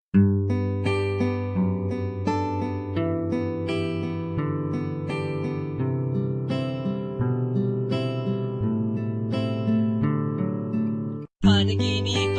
Panaginip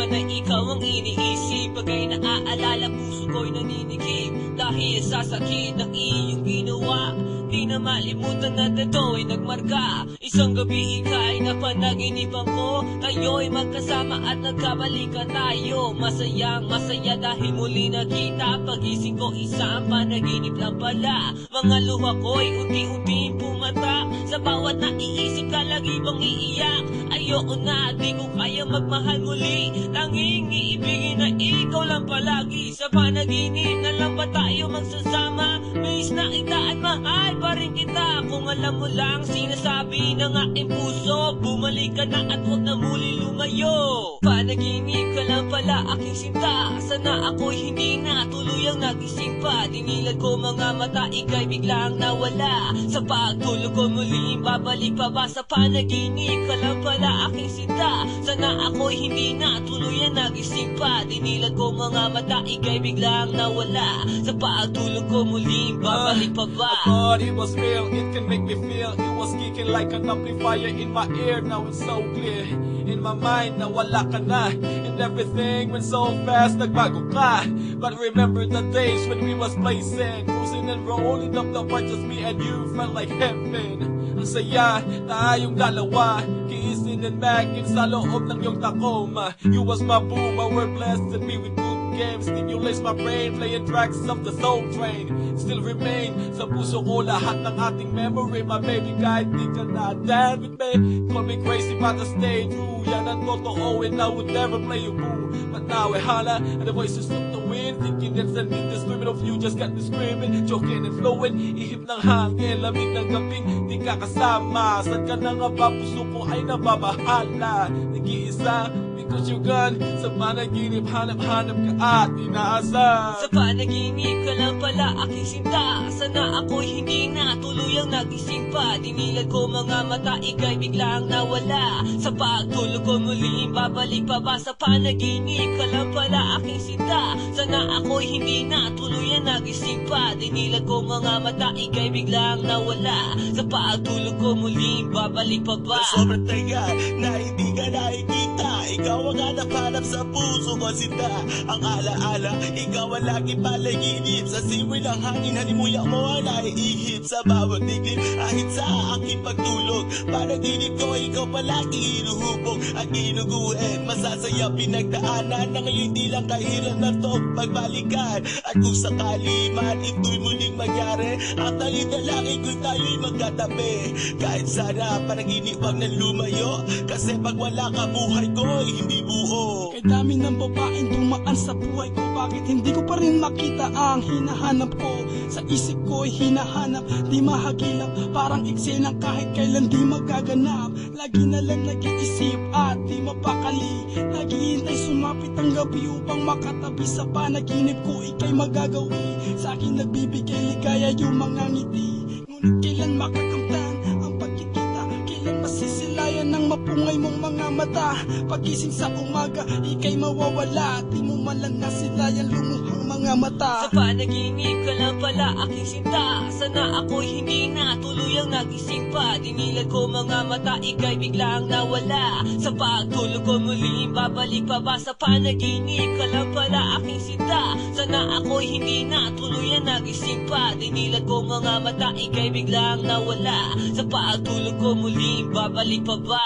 na ikaw ang iniisip, bagay naaalala, puso ko'y naninikip. Dahil sa sakit ng iyong ginawa, di na malimutan na dato'y nagmarka. Isang gabi ika'y napanaginipan ko, tayo'y magkasama at nagkabalikan tayo. Masayang masaya dahil muli nakita, pagising ko isang panaginip lang pala. Mga luha ko'y unti-unting pumata, sa bawat naiisip ka lagi bang iiyak. Ayoko na, di ko kaya magmahal muli, tanging iibigin na ikaw lang palagi. Sa panaginip na lang ba tayo magsasama, miss na kita at mahal pa rin kita. Kung alam mo lang sinasabi ng aking puso, bumalik ka na at huwag na muli lumayo. Panaginip ka lang pala aking sinta, sana ako'y hindi na tuluyang nagising pa. Dinilad ko mga mata, ika'y biglang nawala. Sa pagtulog ko muling babalik pa ba? Sa panaginip ka lang pala aking sinta, sana ako'y hindi na tuluyang nagising pa. Dinilad ko mga mata, ika'y biglang nawala. Sa pagtulog ko muling babalik pa ba? I thought it was real, it can make me feel. It was kicking like an amplifier in my ear. Now it's so clear in my mind na wala ka na, and everything went so fast, nagbago ka. But remember the days when we was playing, cruising and rolling up the bar, just me and you, felt like heaven. Ang saya, tayong dalawa, kissing and magging sa loob ng iyong Tacoma. You was my boo, my word blessed me with good games, stimulates my brain, playing tracks of the soul train. Still remain sa puso ko lahat ng ating memory, my baby, kahit di ka na dance with me. Call me crazy but I stay true, yan ang totoo, and I would never play you boo. But now I holla at the voices of the wind, thinking it's an indiscriminate of you, just got me screaming, joking and flowing. Ihip ng hangin, lamig ng gabing di ka kasama. Saan ka na nga ba? Puso ko ay nababahala, nag-iisa because you're gone. Sa panaginip, hanap-hanap ka at inaasa. Sa panaginip ka lang pala aking sinta, sana ako'y hindi na tuluyang nagising pa. Dinilad ko mga mata, ika'y biglang nawala. Sa pagtulog ko muling babalik pa ba? Sa panaginip ka lang pala aking sinta, sana ako'y hindi na tuluyang nagising pa. Dinilad ko mga mata, ika'y biglang nawala. Sa pagtulog ko muling babalik pa ba? Sobrang taga na hindi ka nakikita, ikaw ang hanap-hanap sa puso ko sinta. Ang alaala, ikaw ang lagi palaginip, sa simoy ng hangin, halimuyak mo ang naiihip. Sa bawat diglip, ahit sa aking pagtulog, panaginip ko ikaw palagi inuhubog. Ang ginuguhin, masasaya pinagdaanan, na ngayon di lang kahirap na to pagbalikan. At kung sakali man ito'y muling mangyari, ang talidalangin ko'y tayo'y magkatabi. Kahit sana panaginip wag na lumayo, kasi pag wala ka buhay ko'y hindi buo. Kay dami ng babaeng dumaan sa buhay ko, bakit hindi ko pa rin makita ang hinahanap ko? Sa isip ko'y hinahanap, di mahagilap, parang eksenang kahit kailan di magaganap. Lagi na lang nag-iisip at di mapakali, naghihintay sumapit ang gabi upang makatabi. Sa panaginip ko ika'y magagawi, sa akin nagbibigay ligaya yung mga ngiti. Ngunit kailan makakamtan ang pagkikita, kailan masisilayan ng mapungay mong mga mata. Pagising sa umaga, ika'y mawawala, di mo malang nasilayan lumuhang mga mata. Sa panaginip ka lang pala aking sinta, sana ako'y hindi na tuluyang nagising pa. Dinilad ko mga mata, ika'y biglang nawala. Sa pagtulog ko muling babalik pa ba? Sa panaginip ka lang pala aking sinta, sana ako'y hindi na tuluyang nagising pa. Dinilad ko mga mata, ika'y biglang nawala. Sa pagtulog ko muling babalik pa ba?